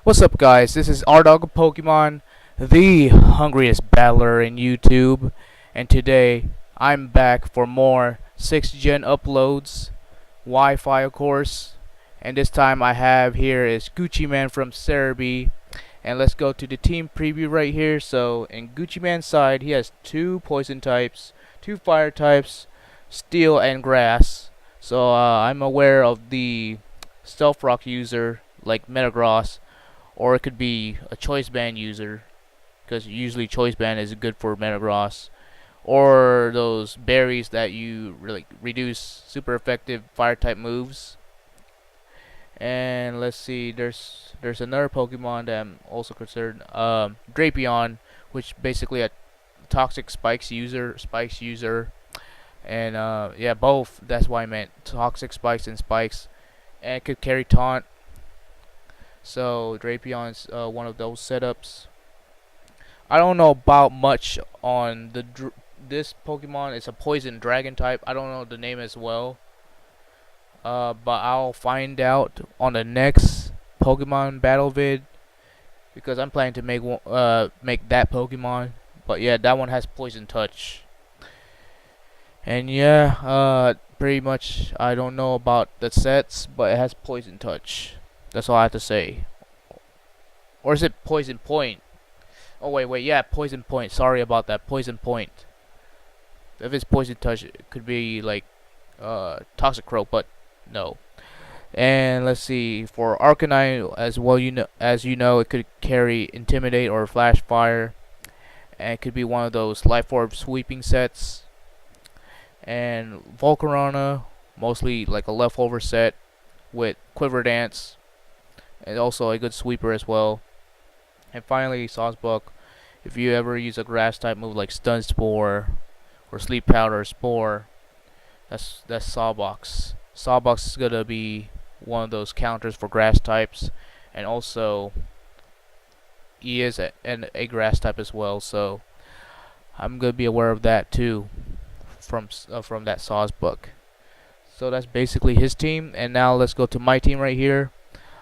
What's up, guys? This is R-Dog of Pokemon, the hungriest battler in YouTube, and today I'm back for more 6th Gen uploads, Wi-Fi of course, and this time I have here is Goochymang from Serebii, and let's go to the team preview right here. So in Goochymang's side, he has 2 poison types, 2 fire types, steel and grass. So I'm aware of the Stealth Rock user like Metagross, or it could be a choice band user, because usually choice band is good for Metagross, or those berries that you really reduce super effective fire type moves. And let's see, there's another Pokemon that I'm also considered, Drapion, which basically a toxic spikes user, and yeah, both. That's why I meant toxic spikes and spikes, and it could carry taunt. So Drapion's one of those setups. I don't know about much on this Pokemon. It's a poison dragon type. I don't know the name as well. But I'll find out on the next Pokemon battle vid, because I'm planning to make that Pokemon. But yeah, that one has poison touch. And yeah, pretty much I don't know about the sets, but it has poison touch. That's all I have to say. Or is it Poison Point? Oh wait, yeah, Poison Point. Sorry about that, Poison Point. If it's Poison Touch, it could be like Toxic Croak, but no. And let's see, for Arcanine as well, as you know, it could carry Intimidate or Flash Fire, and it could be one of those Life Orb sweeping sets. And Volcarona, mostly like a leftover set with Quiver Dance, and also a good sweeper as well. And finally, Sawsbuck, if you ever use a grass type move like Stun Spore or Sleep Powder Spore, that's Sawbox. Sawbox is gonna be one of those counters for grass types, and also he is a grass type as well. So I'm gonna be aware of that too from that Sawsbuck. So that's basically his team, and now let's go to my team right here.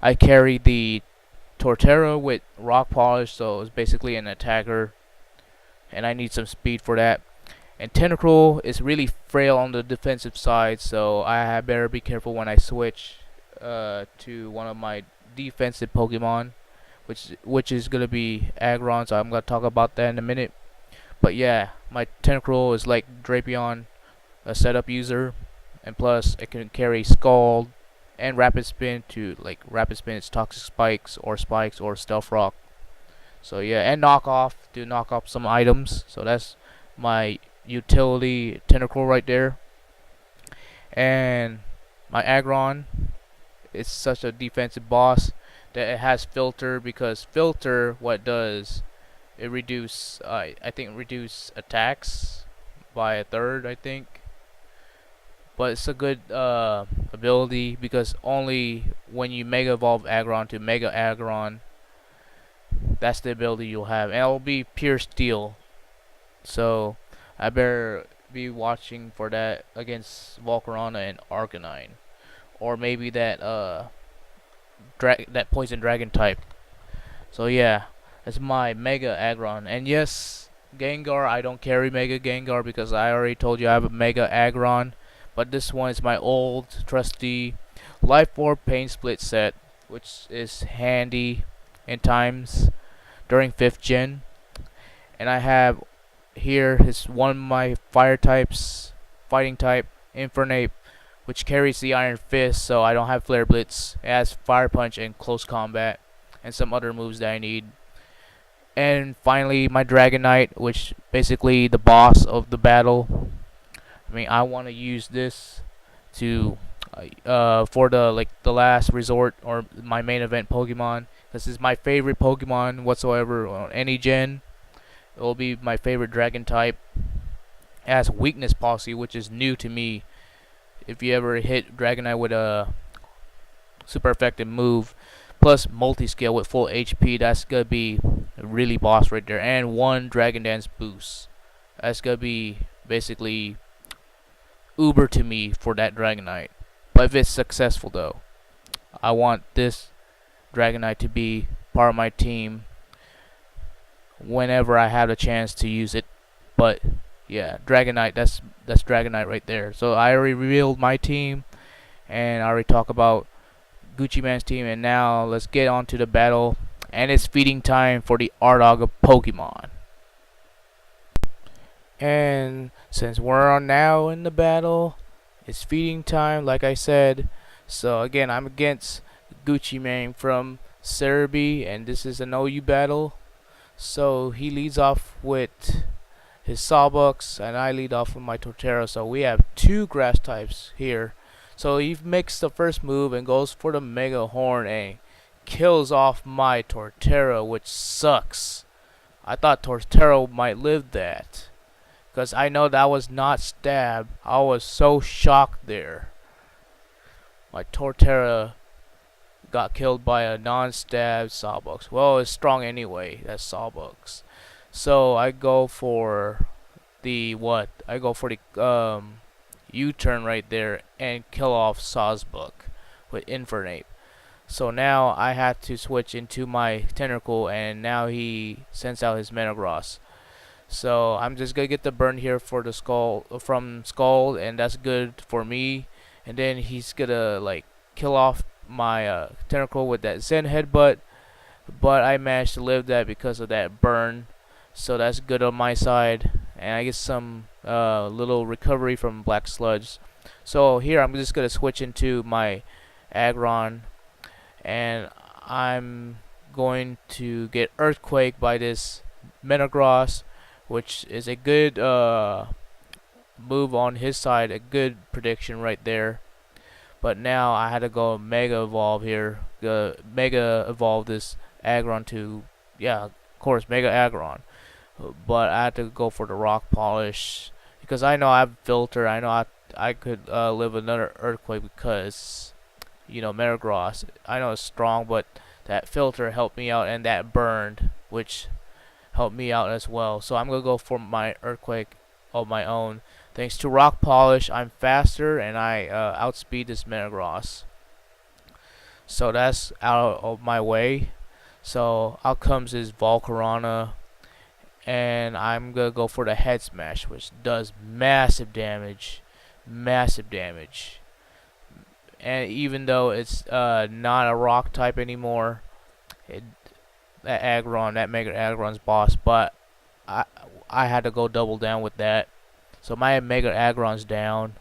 I carry the Torterra with Rock Polish, so it's basically an attacker, and I need some speed for that. And Tentacruel is really frail on the defensive side, so I better be careful when I switch to one of my defensive Pokemon, which is gonna be Aggron. So I'm gonna talk about that in a minute. But yeah, my Tentacruel is like Drapion, a setup user, and plus it can carry Scald and Rapid Spin to Rapid Spin. It's Toxic Spikes or Stealth Rock. So yeah, and knock off to knock off some items. So that's my utility Tentacruel right there. And my Aggron is such a defensive boss that it has Filter, because Filter, what it does, it reduce reduce attacks by a third, I think. But it's a good ability, because only when you Mega Evolve Aggron to Mega Aggron, that's the ability you'll have, and it'll be pure Steel. So I better be watching for that against Volcarona and Arcanine, or maybe that that Poison Dragon type. So yeah, that's my Mega Aggron. And yes, Gengar, I don't carry Mega Gengar because I already told you I have a Mega Aggron. But this one is my old trusty Life Orb Pain Split set, which is handy in times during 5th Gen. And I have here is one of my fire types, fighting type, Infernape, which carries the Iron Fist, so I don't have Flare Blitz. It has Fire Punch and Close Combat, and some other moves that I need. And finally, my Dragonite, which basically the boss of the battle. I mean, I want to use this to for the last resort, or my main event Pokemon. This is my favorite Pokemon whatsoever on any gen. It will be my favorite Dragon type. It has Weakness Policy, which is new to me. If you ever hit Dragonite with a super effective move, plus multi-scale with full HP, that's gonna be a really boss right there. And 1 Dragon Dance boost. That's gonna be basically uber to me for that Dragonite. But if it's successful though, I want this Dragonite to be part of my team whenever I have the chance to use it. But yeah, Dragonite, that's Dragonite right there. So I already revealed my team, and I already talked about Goochymang's team, and now let's get on to the battle. And it's feeding time for the Ardog of Pokemon. And since we're on now in the battle, it's feeding time, like I said. So again, I'm against Goochymang from Serebii, and this is an OU battle. So he leads off with his Sawbucks, and I lead off with my Torterra. So we have two grass types here. So he makes the first move and goes for the Mega Horn and kills off my Torterra, which sucks. I thought Torterra might live that, because I know that was not stabbed. I was so shocked there. My Torterra got killed by a non-stabbed Sawbucks. Well, it's strong anyway, that's Sawbucks. So I go for the what? I go for the U-turn right there and kill off Sawsbuck with Infernape. So now I have to switch into my Tentacle, and now he sends out his Metagross. So I'm just gonna get the burn here for the Skull from Skull, and that's good for me. And then he's gonna like kill off my Tentacle with that Zen Headbutt, but I managed to live that because of that burn. So that's good on my side, and I get some little recovery from Black Sludge. So here I'm just gonna switch into my Aggron, and I'm going to get Earthquake by this Metagross, which is a good move on his side, a good prediction right there. But now I had to go Mega Evolve here, Mega Evolve this Aggron to, yeah, of course, Mega Aggron. But I had to go for the Rock Polish because I know I have Filter. I know I could live another Earthquake because, you know, Metagross, I know it's strong, but that Filter helped me out, and that burned, which helped me out as well. So I'm gonna go for my Earthquake of my own. Thanks to Rock Polish, I'm faster, and I outspeed this Metagross. So that's out of my way. So out comes his Volcarona, and I'm gonna go for the Head Smash, which does massive damage. Massive damage. And even though it's not a rock type anymore, that Aggron, that Mega Aggron's boss, but I had to go double down with that. So my Mega Aggron's down,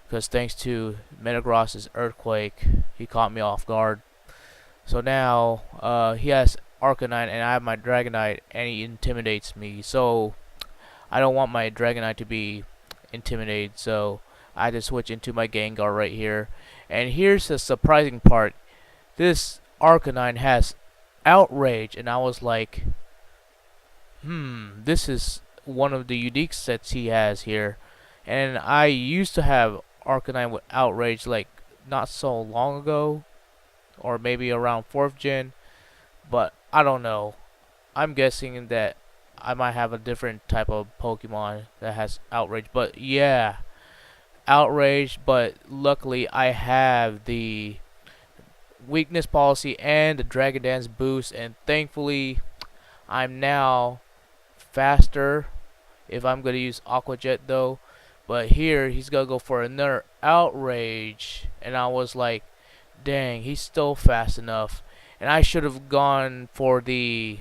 because thanks to Metagross's Earthquake, he caught me off guard. So now he has Arcanine, and I have my Dragonite, and he intimidates me. So I don't want my Dragonite to be intimidated, so I just switch into my Gengar right here. And here's the surprising part. This Arcanine has Outrage, and I was like, this is one of the unique sets he has here. And I used to have Arcanine with Outrage like not so long ago, or maybe around 4th gen, but I don't know. I'm guessing that I might have a different type of Pokemon that has Outrage, but yeah, Outrage. But luckily I have the weakness policy and the Dragon Dance boost, and thankfully I'm now faster if I'm gonna use Aqua Jet though. But here he's gonna go for another Outrage, and I was like, dang, he's still fast enough. And I should have gone for the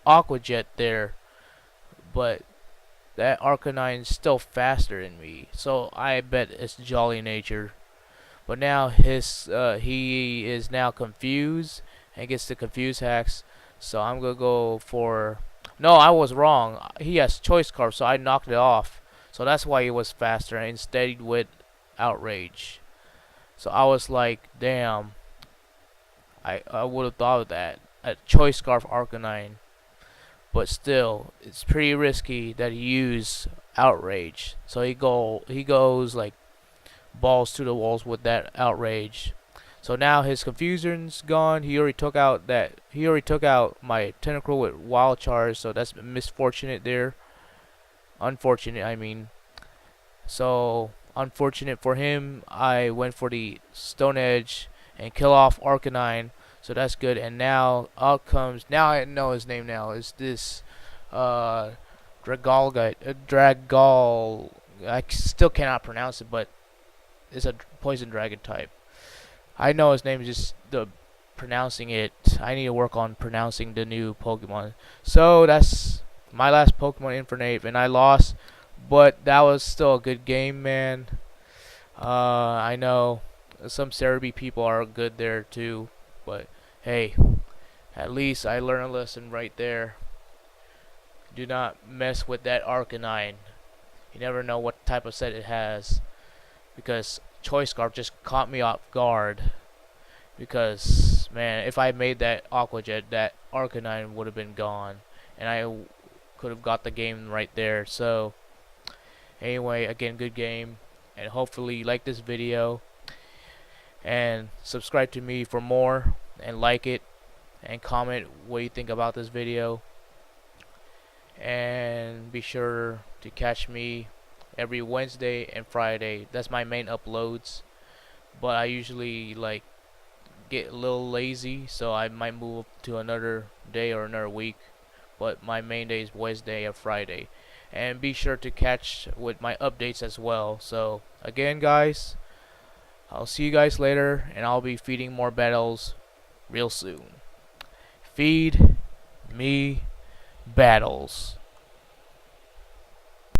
Aqua Jet there, but that Arcanine's still faster than me, so I bet it's Jolly Nature. But now he is now confused and gets the confuse hacks. So I'm gonna go for, no, I was wrong. He has Choice Scarf, so I knocked it off. So that's why he was faster. Instead he went Outrage. So I was like, damn. I would have thought of that. A Choice Scarf Arcanine. But still, it's pretty risky that he used Outrage. So he goes like balls to the walls with that Outrage. So now his Confusion's gone. He already took out my Tentacruel with Wild Charge, so that's misfortunate there. Unfortunate, I mean. So unfortunate for him, I went for the Stone Edge and kill off Arcanine. So that's good. And now out comes, now I know his name now. Is this uh Dragal. I still cannot pronounce it, but it's a poison dragon type. I know his name is just the pronouncing it. I need to work on pronouncing the new Pokemon. So that's my last Pokemon Infernape, and I lost, but that was still a good game, man. I know some Serebii people are good there too, but hey, at least I learned a lesson right there. Do not mess with that Arcanine. You never know what type of set it has, because Choice Scarf just caught me off guard. Because man, if I made that Aqua Jet, that Arcanine would have been gone, and I could have got the game right there. So anyway, again, good game, and hopefully you like this video and subscribe to me for more, and like it and comment what you think about this video, and be sure to catch me every Wednesday and Friday. That's my main uploads, but I usually like get a little lazy, so I might move to another day or another week, but my main day is Wednesday or Friday. And be sure to catch with my updates as well. So again, guys, I'll see you guys later, and I'll be feeding more battles real soon. Feed me battles.